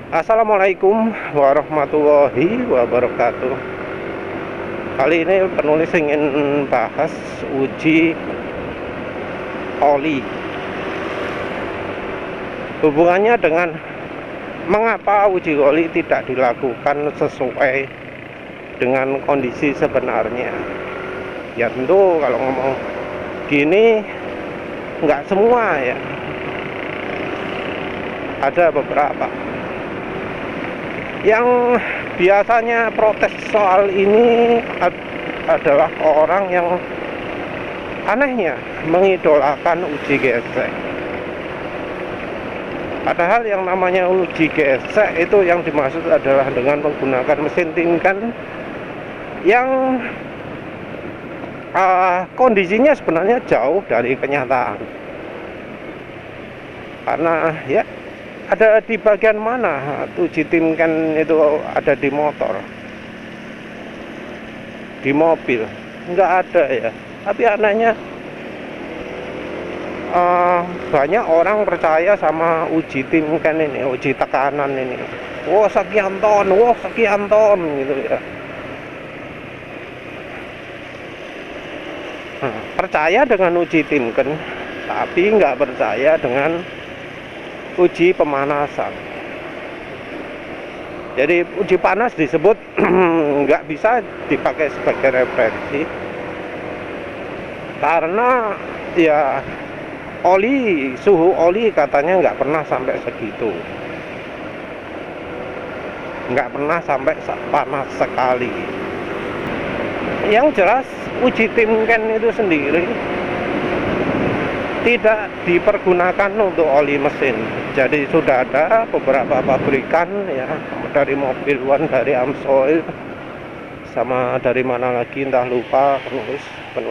Assalamualaikum warahmatullahi wabarakatuh. Kali ini penulis ingin bahas uji oli. Hubungannya dengan mengapa uji oli tidak dilakukan sesuai dengan kondisi sebenarnya. Ya tentu kalau ngomong gini nggak semua ya. Ada beberapa yang biasanya protes soal ini adalah orang yang anehnya mengidolakan uji gesek. Padahal yang namanya uji gesek itu yang dimaksud adalah dengan menggunakan mesin tinkan yang kondisinya sebenarnya jauh dari kenyataan. Karena ya ada di bagian mana uji tinkan itu ada di motor, di mobil, nggak ada ya. Tapi anehnya banyak orang percaya sama uji tinkan ini, uji tekanan ini. Wah sekian ton, wah sekian ton gitu ya. Percaya dengan uji tinkan, tapi nggak percaya dengan uji pemanasan. Jadi uji panas disebut nggak bisa dipakai sebagai referensi karena ya suhu oli katanya nggak pernah sampai segitu, nggak pernah sampai panas sekali. Yang jelas uji tinkan itu sendiri tidak dipergunakan untuk oli mesin. Jadi sudah ada beberapa pabrikan ya, dari Mobil One, dari Amsoil, sama dari mana lagi entah lupa. Penulis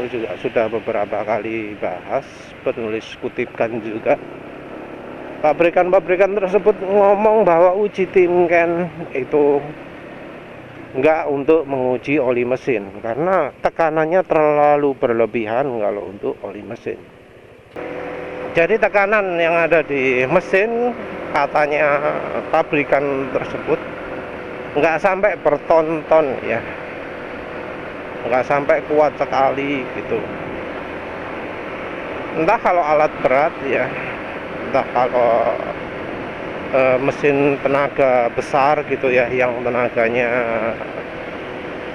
juga sudah beberapa kali bahas, penulis kutipkan juga. Pabrikan-pabrikan tersebut ngomong bahwa uji tinkan itu enggak untuk menguji oli mesin karena tekanannya terlalu berlebihan kalau untuk oli mesin. Jadi tekanan yang ada di mesin katanya pabrikan tersebut nggak sampai berton-ton ya, nggak sampai kuat sekali gitu. Entah kalau alat berat ya, entah kalau mesin tenaga besar gitu ya, yang tenaganya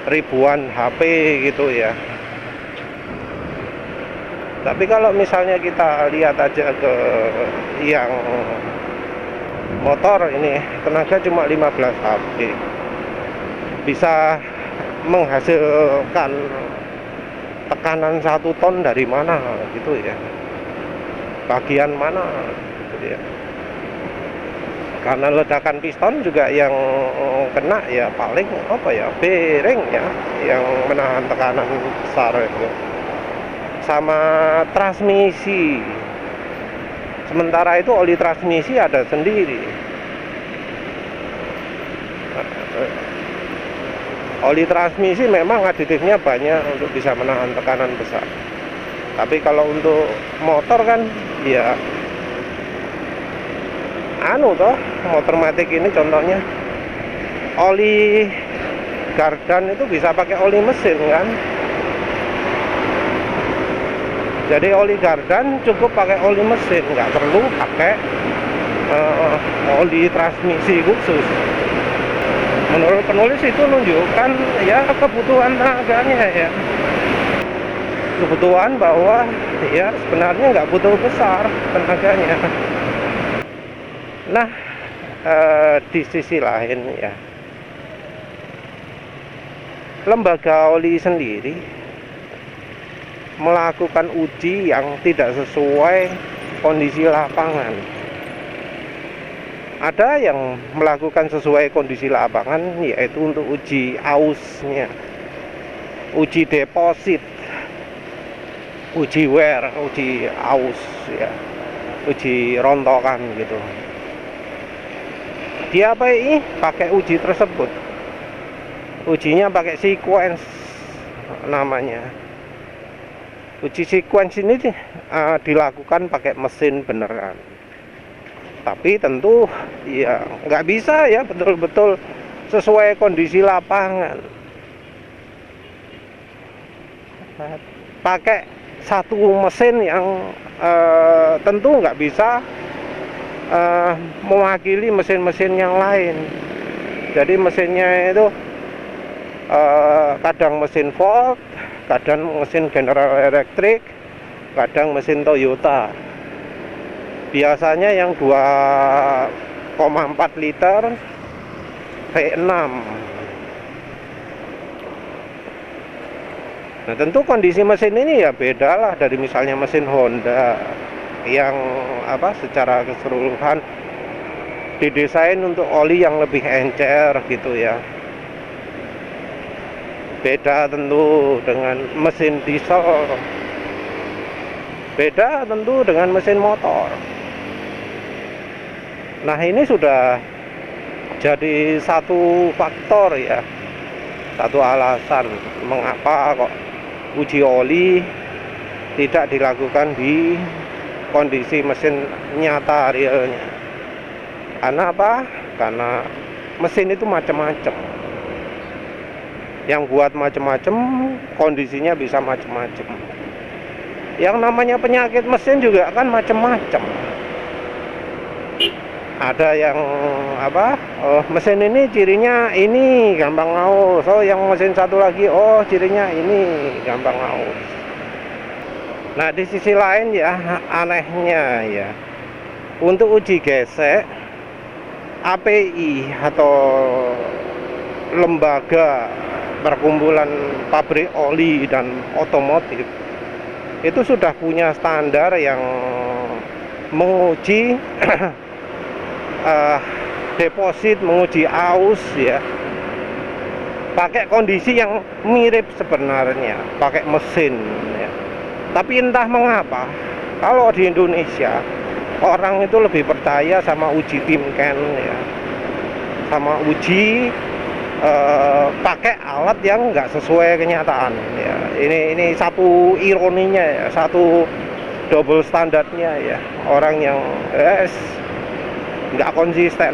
ribuan HP gitu ya. Tapi kalau misalnya kita lihat aja ke yang motor ini, tenaga cuma 15 HP bisa menghasilkan tekanan 1 ton dari mana gitu ya, bagian mana gitu ya. Karena ledakan piston juga yang kena ya paling bearing ya, yang menahan tekanan besar itu, sama transmisi. Sementara itu oli transmisi ada sendiri. Oli transmisi memang aditifnya banyak untuk bisa menahan tekanan besar. Tapi kalau untuk motor kan ya motor matic ini contohnya oli gardan itu bisa pakai oli mesin kan. Jadi oli gardan cukup pakai oli mesin, nggak perlu pakai oli transmisi khusus. Menurut penulis itu menunjukkan ya kebutuhan tenaganya ya, kebutuhan bahwa ya sebenarnya nggak butuh besar tenaganya. Nah di sisi lain ya, lembaga oli sendiri melakukan uji yang tidak sesuai kondisi lapangan. Ada yang melakukan sesuai kondisi lapangan, yaitu untuk uji ausnya, uji deposit, uji wear, uji aus ya, uji rontokan gitu. Dia pakai uji tersebut, ujinya pakai sequence namanya. Uji sequence ini dilakukan pakai mesin beneran. Tapi tentu ya nggak bisa ya betul-betul sesuai kondisi lapangan. Pakai satu mesin yang tentu nggak bisa mewakili mesin-mesin yang lain. Jadi mesinnya itu kadang mesin Ford, kadang mesin General Electric, kadang mesin Toyota. Biasanya yang 2,4 liter V6. Nah, tentu kondisi mesin ini ya beda lah dari misalnya mesin Honda yang secara keseluruhan didesain untuk oli yang lebih encer gitu ya. Beda tentu dengan mesin diesel, beda tentu dengan mesin motor. Nah, ini sudah jadi satu faktor ya, satu alasan mengapa kok uji oli tidak dilakukan di kondisi mesin nyata realnya. Karena apa? Karena mesin itu macam-macam. Yang buat macam-macam, kondisinya bisa macam-macam. Yang namanya penyakit mesin juga kan macam-macam. Ada yang mesin ini cirinya ini gampang aus. Oh, yang mesin satu lagi, oh cirinya ini gampang aus. Nah, di sisi lain ya anehnya ya, untuk uji gesek API atau lembaga perkumpulan pabrik oli dan otomotif itu sudah punya standar yang menguji deposit, menguji aus ya, pakai kondisi yang mirip sebenarnya, pakai mesin ya. Tapi entah mengapa kalau di Indonesia orang itu lebih percaya sama uji Timken ya, sama uji pakai alat yang nggak sesuai kenyataan ya. Ini satu ironinya ya, satu double standarnya ya, orang yang nggak konsisten,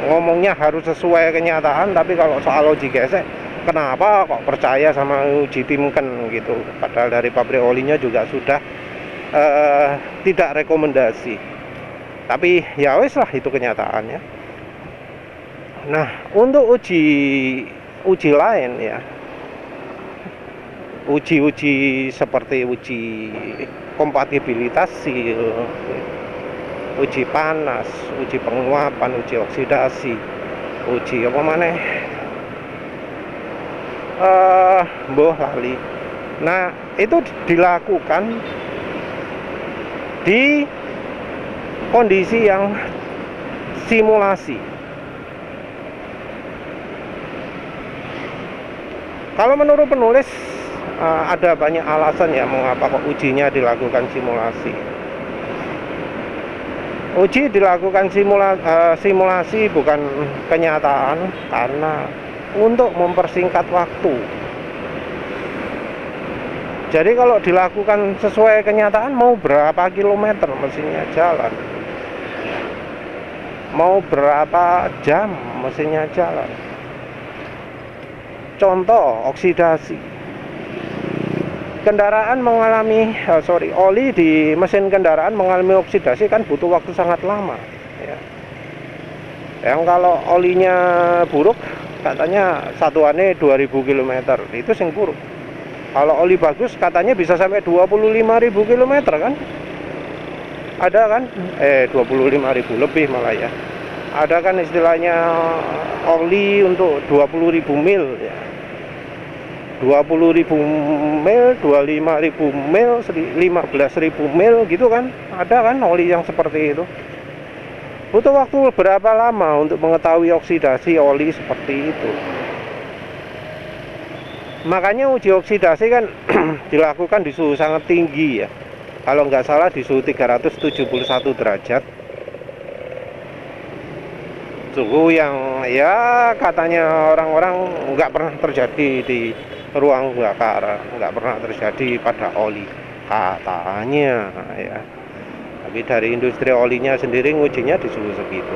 ngomongnya harus sesuai kenyataan, tapi kalau soal uji gesek kenapa kok percaya sama uji Timken gitu, padahal dari pabrik olinya juga sudah tidak rekomendasi. Tapi ya wes lah, itu kenyataannya. Nah, untuk uji lain ya, uji seperti uji kompatibilitas seal, uji panas, uji penguapan, uji oksidasi, uji apa maneh lali. Nah, itu dilakukan di kondisi yang simulasi. Kalau menurut penulis ada banyak alasan ya mengapa kok ujinya dilakukan simulasi. Uji dilakukan simulasi bukan kenyataan karena untuk mempersingkat waktu. Jadi kalau dilakukan sesuai kenyataan, mau berapa kilometer mesinnya jalan, mau berapa jam mesinnya jalan. Contoh oksidasi, kendaraan mengalami oli di mesin kendaraan mengalami oksidasi kan butuh waktu sangat lama ya. Yang kalau olinya buruk katanya satuannya 2000 km, itu sing buruk. Kalau oli bagus katanya bisa sampai 25.000 km kan, ada kan 25.000 lebih malah ya. Ada kan istilahnya oli untuk 20.000 mil ya, 20.000 mil, 25.000 mil, 15.000 mil gitu kan. Ada kan oli yang seperti itu. Butuh waktu berapa lama untuk mengetahui oksidasi oli seperti itu. Makanya uji oksidasi kan dilakukan di suhu sangat tinggi ya. Kalau nggak salah di suhu 371 derajat. Suhu yang ya katanya orang-orang nggak pernah terjadi di ruang bakar, nggak pernah terjadi pada oli katanya ya. tapi dari industri olinya sendiri ngujinya di suhu segitu.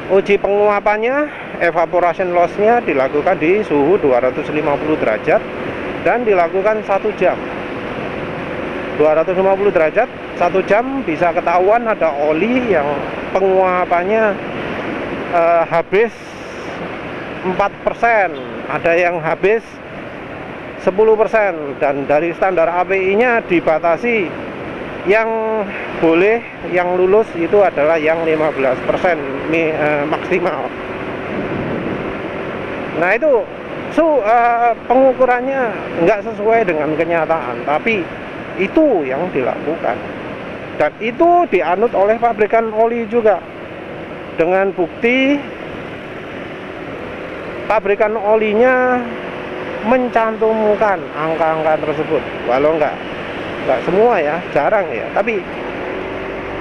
Uji penguapannya, evaporation loss-nya dilakukan di suhu 250 derajat dan dilakukan 1 jam. 250 derajat 1 jam bisa ketahuan ada oli yang penguapannya habis 4%, ada yang habis 10%, dan dari standar API-nya dibatasi yang boleh, yang lulus itu adalah yang 15% maksimal. Nah itu pengukurannya nggak sesuai dengan kenyataan, tapi itu yang dilakukan dan itu dianut oleh pabrikan oli juga, dengan bukti pabrikan olinya mencantumkan angka-angka tersebut. Walau nggak semua ya, jarang ya, tapi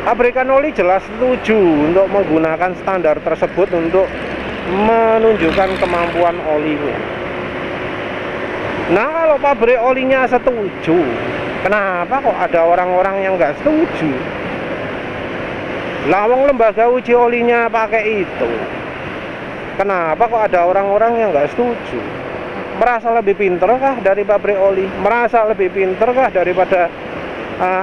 pabrikan oli jelas setuju untuk menggunakan standar tersebut untuk menunjukkan kemampuan olinya. Nah kalau pabrik olinya setuju, kenapa kok ada orang-orang yang nggak setuju? Lawang lembaga uji olinya pakai itu, kenapa kok ada orang-orang yang nggak setuju? Merasa lebih pinter kah dari pabrik oli? Merasa lebih pinter kah daripada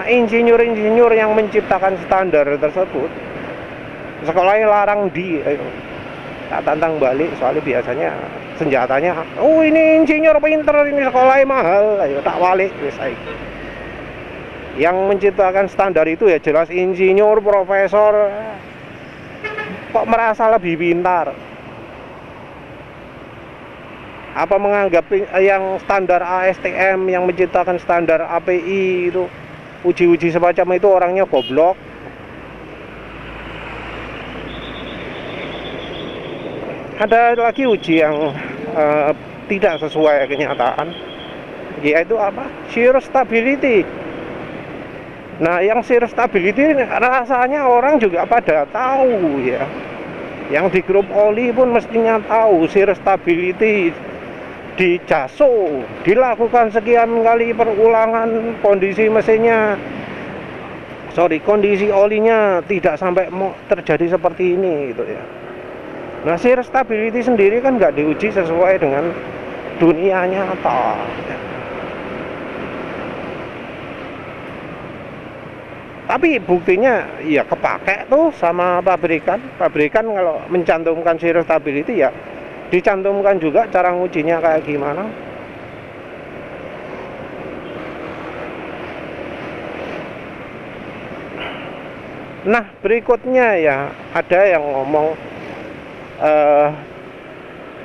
insinyur-insinyur yang menciptakan standar tersebut? Sekolahnya larang ayo. Tak tantang balik, soalnya biasanya senjatanya, oh ini insinyur pinter, ini sekolahnya mahal, ayo tak balik. Yang menciptakan standar itu ya jelas insinyur, profesor, kok merasa lebih pintar? Apa menganggap yang standar ASTM yang menciptakan standar API itu, uji-uji semacam itu orangnya goblok? Ada lagi uji yang tidak sesuai kenyataan, yaitu apa? Shear stability. Nah, yang shear stability rasanya orang juga pada tahu ya. Yang di grup oli pun mestinya tahu shear stability di jaso dilakukan sekian kali perulangan, kondisi mesinnya, kondisi olinya tidak sampai terjadi seperti ini gitu ya. Nah, shear stability sendiri kan nggak diuji sesuai dengan dunia nyata. Tapi buktinya ya kepake tuh sama pabrikan. Pabrikan kalau mencantumkan shear stability ya dicantumkan juga cara ngujinya kayak gimana. Nah, berikutnya ya ada yang ngomong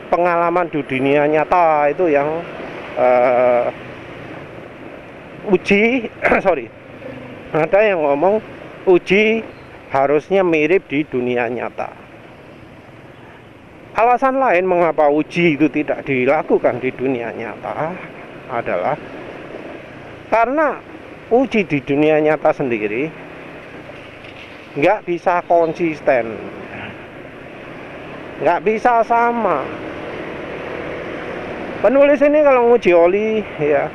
pengalaman di dunia nyata itu yang uji ada yang ngomong uji harusnya mirip di dunia nyata. Alasan lain mengapa uji itu tidak dilakukan di dunia nyata adalah karena uji di dunia nyata sendiri nggak bisa konsisten, nggak bisa sama. Penulis ini kalau nguji oli ya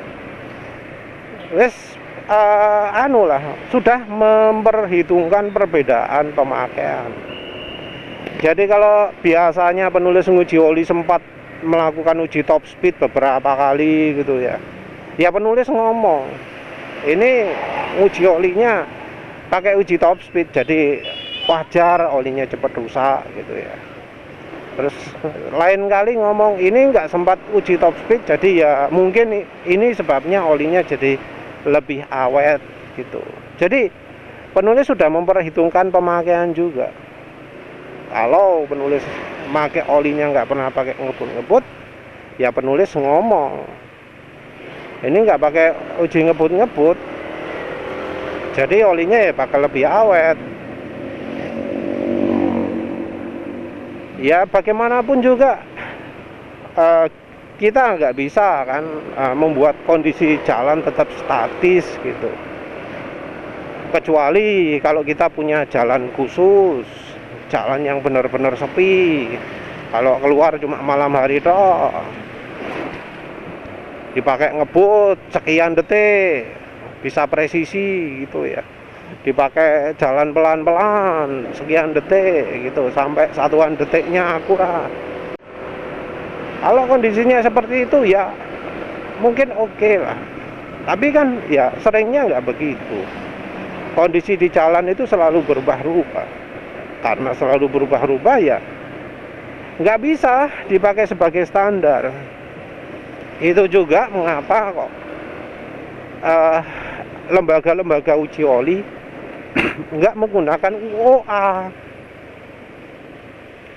sudah memperhitungkan perbedaan pemakaian. Jadi kalau biasanya penulis nguji oli sempat melakukan uji top speed beberapa kali gitu ya, ya penulis ngomong ini uji olinya pakai uji top speed, jadi wajar olinya cepat rusak gitu ya. Terus lain kali ngomong ini nggak sempat uji top speed, jadi ya mungkin ini sebabnya olinya jadi lebih awet gitu. Jadi penulis sudah memperhitungkan pemakaian juga. Kalau penulis pakai olinya nggak pernah pakai ngebut-ngebut, ya penulis ngomong ini nggak pakai uji ngebut-ngebut, jadi olinya ya bakal lebih awet. Ya bagaimanapun juga kita nggak bisa kan membuat kondisi jalan tetap statis gitu, kecuali kalau kita punya jalan khusus, jalan yang benar-benar sepi. Kalau keluar cuma malam hari toh dipakai ngebut sekian detik bisa presisi gitu ya, dipakai jalan pelan-pelan sekian detik gitu sampai satuan detiknya akurat. Kalau kondisinya seperti itu ya mungkin oke lah, tapi kan ya seringnya nggak begitu. Kondisi di jalan itu selalu berubah-ubah, karena selalu berubah-ubah ya nggak bisa dipakai sebagai standar. Itu juga mengapa kok lembaga-lembaga uji oli nggak menggunakan UOA,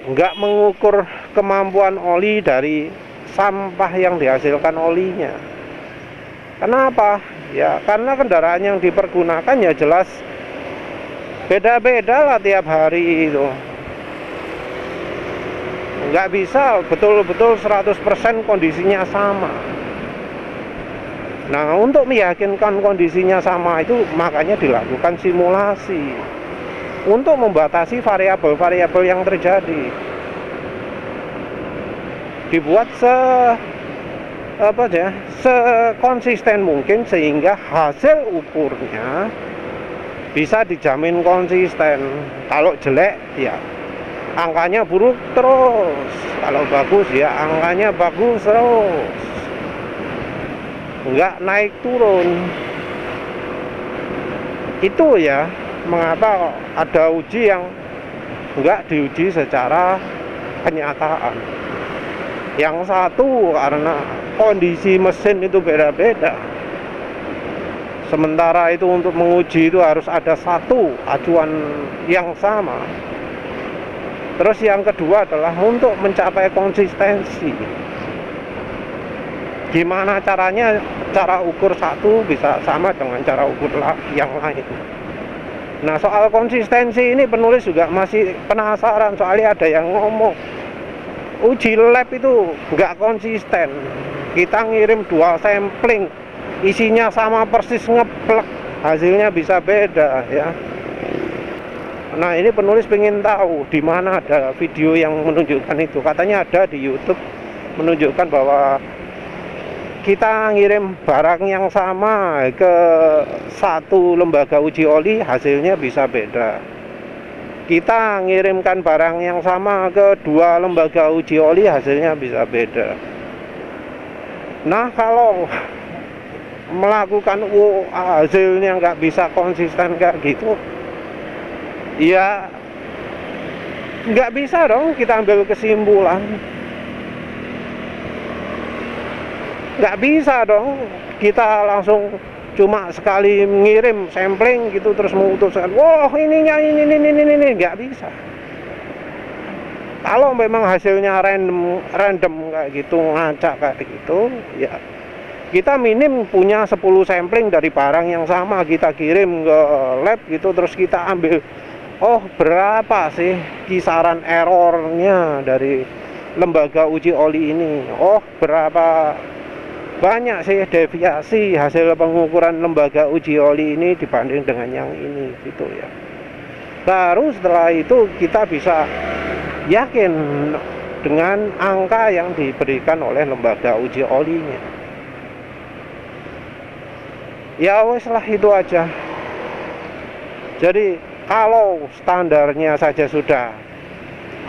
nggak mengukur kemampuan oli dari sampah yang dihasilkan olinya. Kenapa? Ya karena kendaraan yang dipergunakan ya jelas beda-beda lah tiap hari itu. Nggak bisa betul-betul 100% kondisinya sama. Nah, untuk meyakinkan kondisinya sama itu makanya dilakukan simulasi untuk membatasi variabel-variabel yang terjadi. Dibuat sekonsisten mungkin sehingga hasil ukurnya bisa dijamin konsisten. Kalau jelek ya angkanya buruk terus, kalau bagus ya angkanya bagus terus, nggak naik turun. Itu ya mengapa ada uji yang nggak diuji secara kenyataan. Yang satu karena kondisi mesin itu beda-beda, sementara itu untuk menguji itu harus ada satu acuan yang sama. Terus yang kedua adalah untuk mencapai konsistensi. Gimana caranya cara ukur satu bisa sama dengan cara ukur yang lain. Nah, soal konsistensi ini penulis juga masih penasaran, soalnya ada yang ngomong uji lab itu nggak konsisten. Kita ngirim 2 sampling, isinya sama persis ngeplek, hasilnya bisa beda ya. Nah, ini penulis pengen tahu di mana ada video yang menunjukkan itu. Katanya ada di YouTube menunjukkan bahwa kita ngirim barang yang sama ke satu lembaga uji oli, hasilnya bisa beda. Kita ngirimkan barang yang sama ke 2 lembaga uji oli, hasilnya bisa beda. Nah, kalau melakukan hasilnya nggak bisa konsisten kayak gitu, ya nggak bisa dong kita ambil kesimpulan. Nggak bisa dong kita langsung cuma sekali ngirim sampling gitu terus memutuskan wah ininya ini nggak bisa. Kalau memang hasilnya random kayak gitu, ngacak kayak gitu, ya kita minim punya 10 sampling dari barang yang sama, kita kirim ke lab gitu, terus kita ambil oh berapa sih kisaran errornya dari lembaga uji oli ini, oh berapa banyak sih deviasi hasil pengukuran lembaga uji oli ini dibanding dengan yang ini gitu ya. Baru setelah itu kita bisa yakin dengan angka yang diberikan oleh lembaga uji olinya. Ya wes lah, itu aja. Jadi kalau standarnya saja sudah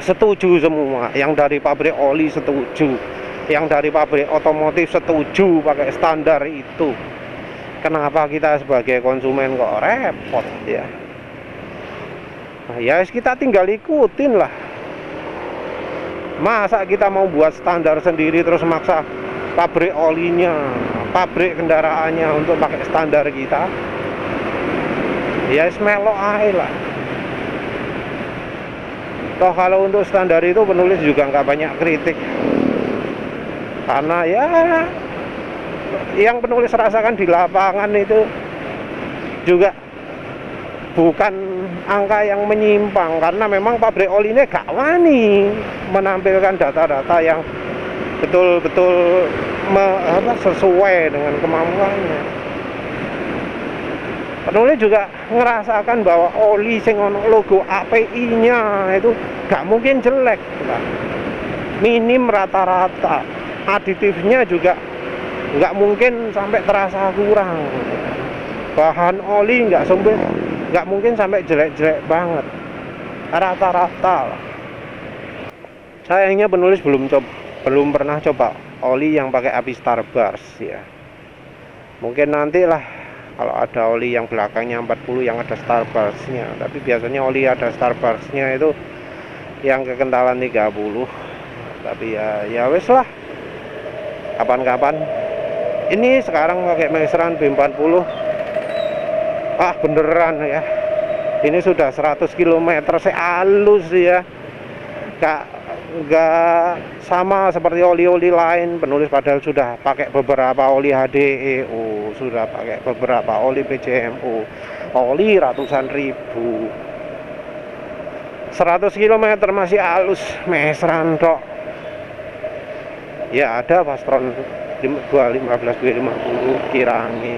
setuju semua, yang dari pabrik oli setuju, yang dari pabrik otomotif setuju pakai standar itu, kenapa kita sebagai konsumen kok repot ya? Nah, ya kita tinggal ikutin lah. Masa kita mau buat standar sendiri terus maksa pabrik olinya, pabrik kendaraannya untuk pakai standar kita? Ya melok aja lah. Toh kalau untuk standar itu penulis juga nggak banyak kritik, karena ya yang penulis rasakan di lapangan itu juga bukan angka yang menyimpang, karena memang pabrik olinya gak wani menampilkan data-data yang betul-betul sesuai dengan kemampuannya. Penulis juga ngerasakan bahwa oli sing ono logo API-nya itu gak mungkin jelek, minim rata-rata. Aditifnya juga nggak mungkin sampai terasa kurang. Bahan oli nggak mungkin sampai jelek-jelek banget, rata-rata lah. Sayangnya penulis belum pernah coba oli yang pakai api Starburst ya. Mungkin nantilah kalau ada oli yang belakangnya 40 yang ada Starburst-nya. Tapi biasanya oli ada Starburst-nya itu yang kekentalan 30. Tapi ya wes lah, kapan-kapan. Ini sekarang pakai meseran B40. Beneran ya, ini sudah 100 km halus ya, nggak sama seperti oli-oli lain. Penulis padahal sudah pakai beberapa oli HDEO, sudah pakai beberapa oli PCMO, oli ratusan ribu. 100 km masih halus, meseran tok. Ya ada Pastron 215 W50, Kirangi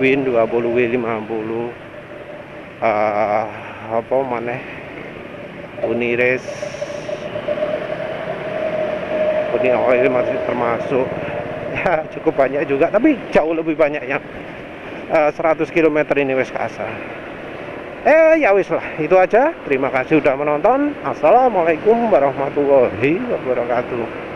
Win 20 W50, apa maneh, Unires, Uni Oil masih termasuk. Ya cukup banyak juga, tapi jauh lebih banyak yang 100 km ini wes kasa. Ya wis lah, itu aja. Terima kasih sudah menonton. Assalamualaikum warahmatullahi wabarakatuh.